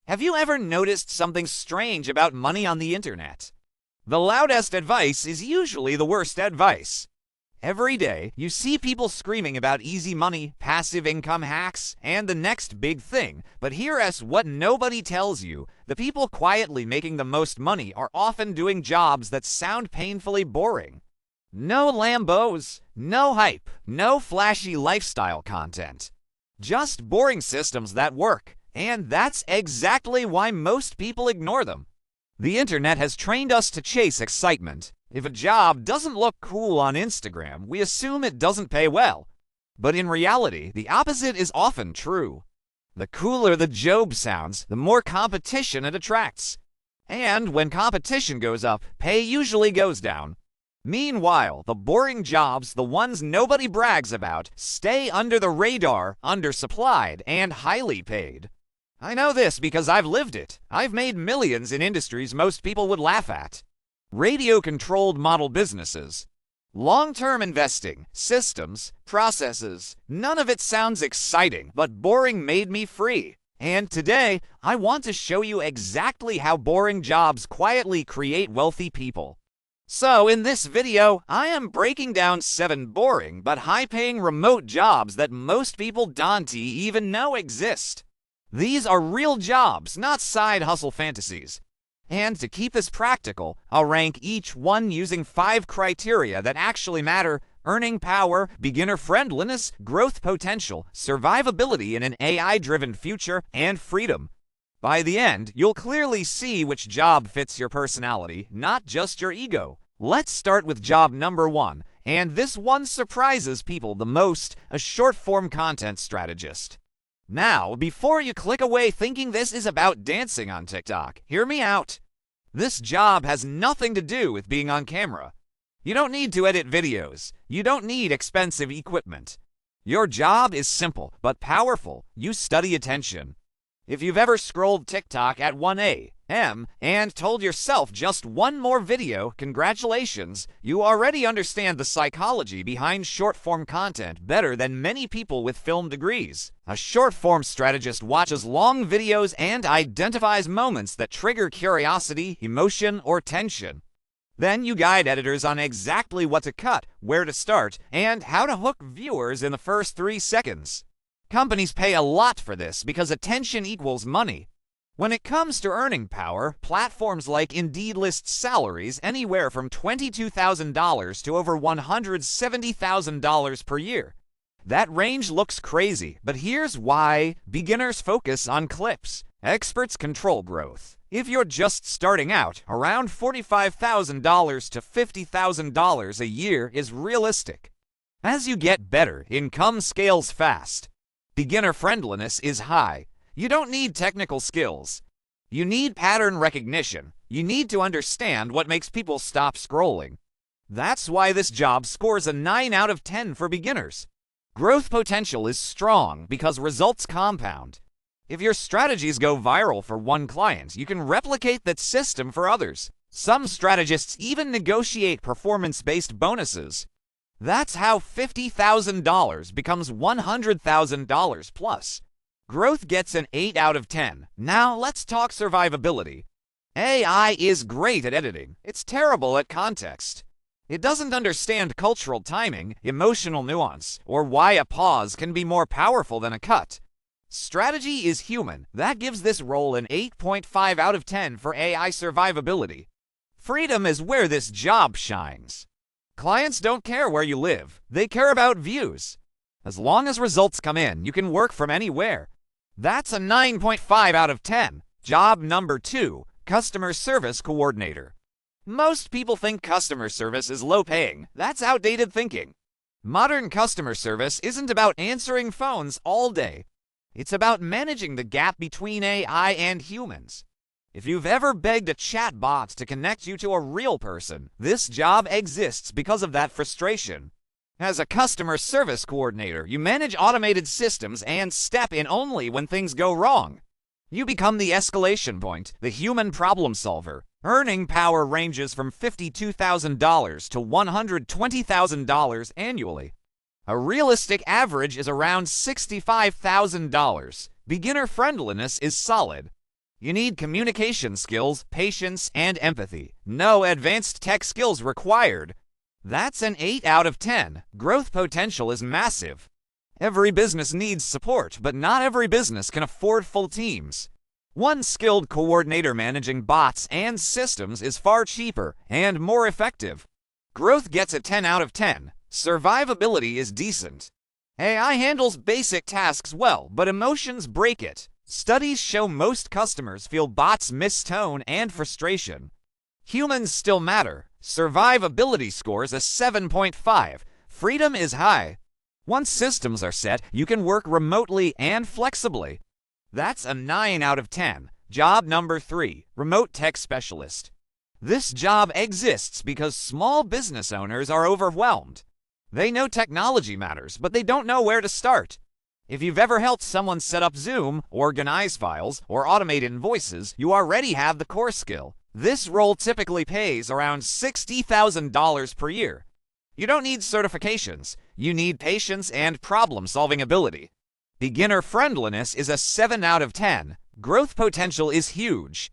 Have you ever noticed something strange about money on the internet? The loudest advice is usually the worst advice. Every day, you see people screaming about easy money, passive income hacks, and the next big thing. But here's what nobody tells you. The people quietly making the most money are often doing jobs that sound painfully boring. No Lambos, no hype, no flashy lifestyle content. Just boring systems that work. And that's exactly why most people ignore them. The internet has trained us to chase excitement. If a job doesn't look cool on Instagram, we assume it doesn't pay well. But in reality, the opposite is often true. The cooler the job sounds, the more competition it attracts. And when competition goes up, pay usually goes down. Meanwhile, the boring jobs, the ones nobody brags about, stay under the radar, undersupplied, and highly paid. I know this because I've lived it. I've made millions in industries most people would laugh at. Radio-controlled model businesses. Long-term investing, systems, processes. None of it sounds exciting, but boring made me free. And today, I want to show you exactly how boring jobs quietly create wealthy people. So in this video, I am breaking down 7 boring but high-paying remote jobs that most people don't even know exist. These are real jobs, not side hustle fantasies. And to keep this practical, I'll rank each one using 5 criteria that actually matter: earning power, beginner friendliness, growth potential, survivability in an AI-driven future, and freedom. By the end, you'll clearly see which job fits your personality, not just your ego. Let's start with job number 1, and this one surprises people the most: a short-form content strategist. Now, before you click away thinking this is about dancing on TikTok, hear me out. This job has nothing to do with being on camera. You don't need to edit videos. You don't need expensive equipment. Your job is simple but powerful. You study attention. If you've ever scrolled TikTok at 1 a.m. and told yourself just one more video, congratulations, you already understand the psychology behind short-form content better than many people with film degrees. A short-form strategist watches long videos and identifies moments that trigger curiosity, emotion, or tension. Then you guide editors on exactly what to cut, where to start, and how to hook viewers in the first 3 seconds. Companies pay a lot for this because attention equals money. When it comes to earning power, platforms like Indeed list salaries anywhere from $22,000 to over $170,000 per year. That range looks crazy, but here's why. Beginners focus on clips. Experts control growth. If you're just starting out, around $45,000 to $50,000 a year is realistic. As you get better, income scales fast. Beginner friendliness is high. You don't need technical skills. You need pattern recognition. You need to understand what makes people stop scrolling. That's why this job scores a 9 out of 10 for beginners. Growth potential is strong because results compound. If your strategies go viral for one client, you can replicate that system for others. Some strategists even negotiate performance-based bonuses. That's how $50,000 becomes $100,000 plus. Growth gets an 8 out of 10. Now let's talk survivability. AI is great at editing. It's terrible at context. It doesn't understand cultural timing, emotional nuance, or why a pause can be more powerful than a cut. Strategy is human. That gives this role an 8.5 out of 10 for AI survivability. Freedom is where this job shines. Clients don't care where you live. They care about views. As long as results come in, you can work from anywhere. That's a 9.5 out of 10. Job number 2, customer service coordinator. Most people think customer service is low-paying. That's outdated thinking. Modern customer service isn't about answering phones all day. It's about managing the gap between AI and humans. If you've ever begged a chatbot to connect you to a real person, this job exists because of that frustration. As a customer service coordinator, you manage automated systems and step in only when things go wrong. You become the escalation point, the human problem solver. Earning power ranges from $52,000 to $120,000 annually. A realistic average is around $65,000. Beginner friendliness is solid. You need communication skills, patience, and empathy. No advanced tech skills required. That's an 8 out of 10. Growth potential is massive. Every business needs support, but not every business can afford full teams. One skilled coordinator managing bots and systems is far cheaper and more effective. Growth gets a 10 out of 10. Survivability is decent. AI handles basic tasks well, but emotions break it. Studies show most customers feel bots miss tone and frustration. Humans still matter. Survivability scores a 7.5. Freedom is high. Once systems are set, you can work remotely and flexibly. That's a 9 out of 10. Job number 3, remote tech specialist. This job exists because small business owners are overwhelmed. They know technology matters, but they don't know where to start. If you've ever helped someone set up Zoom, organize files, or automate invoices, you already have the core skill. This role typically pays around $60,000 per year. You don't need certifications. You need patience and problem-solving ability. Beginner friendliness is a 7 out of 10. Growth potential is huge.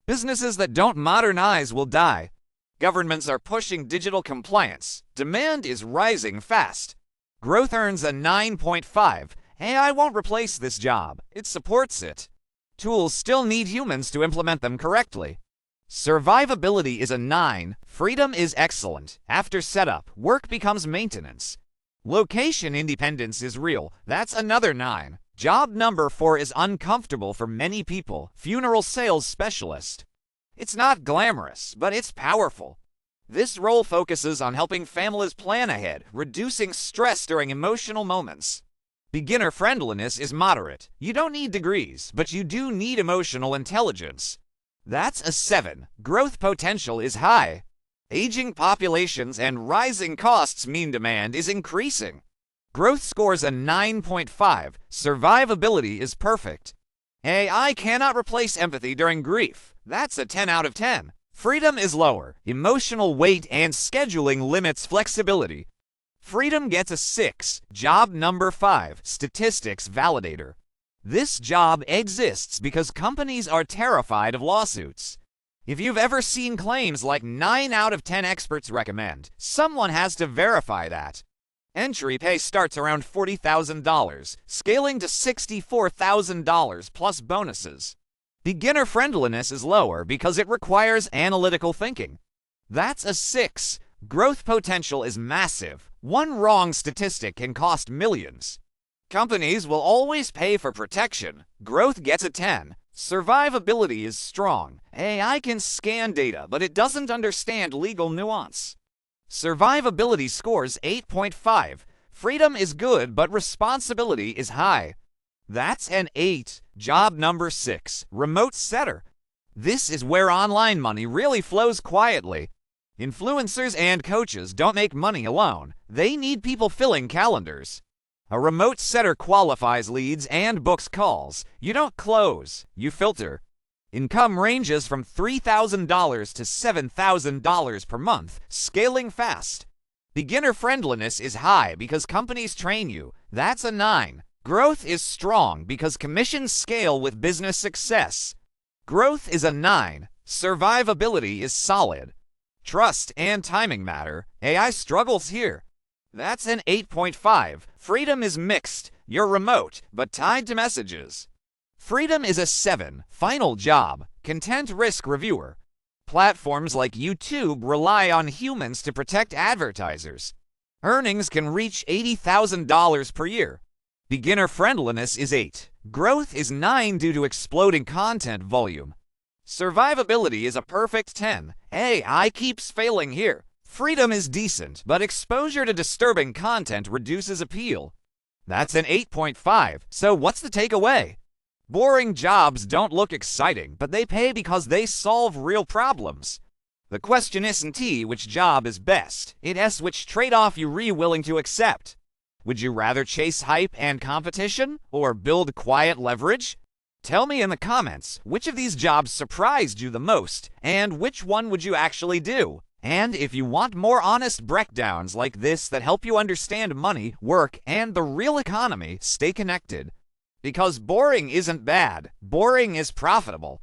Businesses that don't modernize will die. Governments are pushing digital compliance. Demand is rising fast. Growth earns a 9.5. AI won't replace this job. It supports it. Tools still need humans to implement them correctly. Survivability is a 9. Freedom is excellent. After setup, work becomes maintenance. Location independence is real. That's another 9. Job number 4 is uncomfortable for many people. Funeral sales specialist. It's not glamorous, but it's powerful. This role focuses on helping families plan ahead, reducing stress during emotional moments. Beginner friendliness is moderate. You don't need degrees, but you do need emotional intelligence. That's a 7. Growth potential is high. Aging populations and rising costs mean demand is increasing. Growth scores a 9.5. Survivability is perfect. AI cannot replace empathy during grief. That's a 10 out of 10. Freedom is lower. Emotional weight and scheduling limits flexibility. Freedom gets a 6. Job number 5, statistics validator. This job exists because companies are terrified of lawsuits. If you've ever seen claims like 9 out of 10 experts recommend, someone has to verify that. Entry pay starts around $40,000, scaling to $64,000 plus bonuses. Beginner friendliness is lower because it requires analytical thinking. That's a 6. Growth potential is massive. One wrong statistic can cost millions. Companies will always pay for protection. Growth gets a 10. Survivability is strong. AI can scan data, but it doesn't understand legal nuance. Survivability scores 8.5. Freedom is good, but responsibility is high. That's an 8. Job number 6, remote setter. This is where online money really flows quietly. Influencers and coaches don't make money alone. They need people filling calendars. A remote setter qualifies leads and books calls. You don't close, you filter. Income ranges from $3,000 to $7,000 per month, scaling fast. Beginner friendliness is high because companies train you. That's a 9. Growth is strong because commissions scale with business success. Growth is a 9. Survivability is solid. Trust and timing matter. AI struggles here. That's an 8.5. Freedom is mixed. You're remote, but tied to messages. Freedom is a 7. Final job. Content risk reviewer. Platforms like YouTube rely on humans to protect advertisers. Earnings can reach $80,000 per year. Beginner friendliness is 8. Growth is 9 due to exploding content volume. Survivability is a perfect 10. AI keeps failing here. Freedom is decent, but exposure to disturbing content reduces appeal. That's an 8.5. So what's the takeaway? Boring jobs don't look exciting, but they pay because they solve real problems. The question isn't which job is best. It's which trade-off you're willing to accept. Would you rather chase hype and competition, or build quiet leverage? Tell me in the comments, which of these jobs surprised you the most, and which one would you actually do? And if you want more honest breakdowns like this that help you understand money, work, and the real economy, stay connected. Because boring isn't bad, boring is profitable.